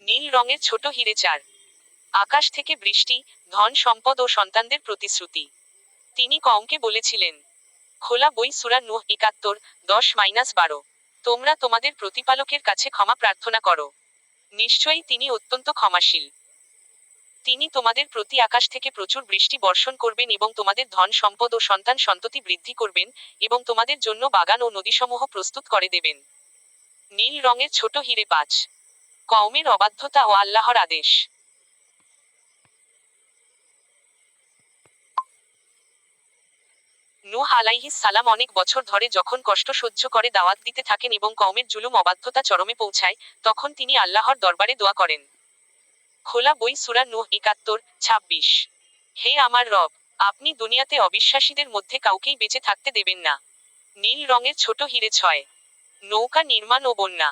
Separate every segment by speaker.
Speaker 1: নীল রঙের ছোট হিরে 4। আকাশ থেকে বৃষ্টি, ধন সম্পদ ও সন্তানদের প্রতিশ্রুতি। তিনি কওমকে বলেছিলেন, খোলা বই সূরা নূহ ৭১, 10-12, তোমরা তোমাদের প্রতিপালকের কাছে ক্ষমা প্রার্থনা করো। নিশ্চয়ই তিনি অত্যন্ত ক্ষমাশীল। তিনি তোমাদের প্রতি আকাশ থেকে প্রচুর বৃষ্টি বর্ষণ করবেন এবং তোমাদের ধন সম্পদ ও সন্তান সন্ততি বৃদ্ধি করবেন, এবং তোমাদের জন্য বাগান ও নদীসমূহ প্রস্তুত করে দেবেন। নীল রঙের ছোট হিরে 5। কওমের অবাধ্যতা ও আল্লাহর আদেশ। নূহ আলাইহিস সালাম অনেক বছর ধরে যখন কষ্ট সহ্য করে দাওয়াত দিতে থাকেন এবং কওমের জুলুম অবাধ্যতা চরমে পৌঁছায়, তখন তিনি আল্লাহর দরবারে দোয়া করেন। খোলা বই সূরা নূহ ৭১, ২৬। হে আমার রব, আপনি দুনিয়াতে অবিশ্বাসীদের মধ্যে কাউকেই বেঁচে থাকতে দেবেন না। নীল রঙের ছোট হিরে 6। নৌকা নির্মাণ ও বন্যা।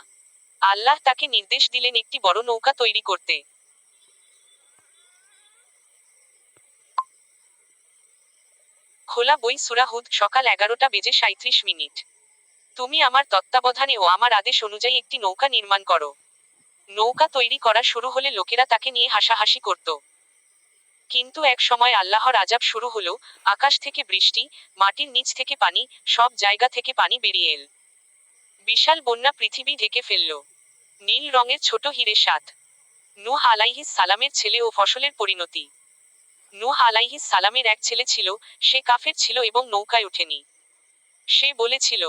Speaker 1: আল্লাহ তাকে নির্দেশ দিলেন একটি বড় নৌকা তৈরি করতে। খোলা বই সূরা হুদ সকাল 11:37। তুমি আমার তত্ত্বাবধানে ও আমার আদেশ অনুযায়ী একটি নৌকা নির্মাণ করো। নৌকা তৈরি করা শুরু হলে লোকেরা তাকে নিয়ে হাসাহাসি করত। কিন্তু এক সময় আল্লাহর আযাব শুরু হলো, আকাশ থেকে বৃষ্টি, মাটির নিচ থেকে পানি, সব জায়গা থেকে পানি বেরিয়ে এল। বিশাল বন্যা পৃথিবী ঢেকে ফেলল। নীল রঙের ছোট হিরে 7। নূহ আলাইহিস সালামের ছেলে ও ফসলের পরিণতি। নূহ আলাইহিস সালামের এক ছেলে ছিল, সে কাফের ছিল এবং নৌকায় ওঠেনি। সে বলেছিল,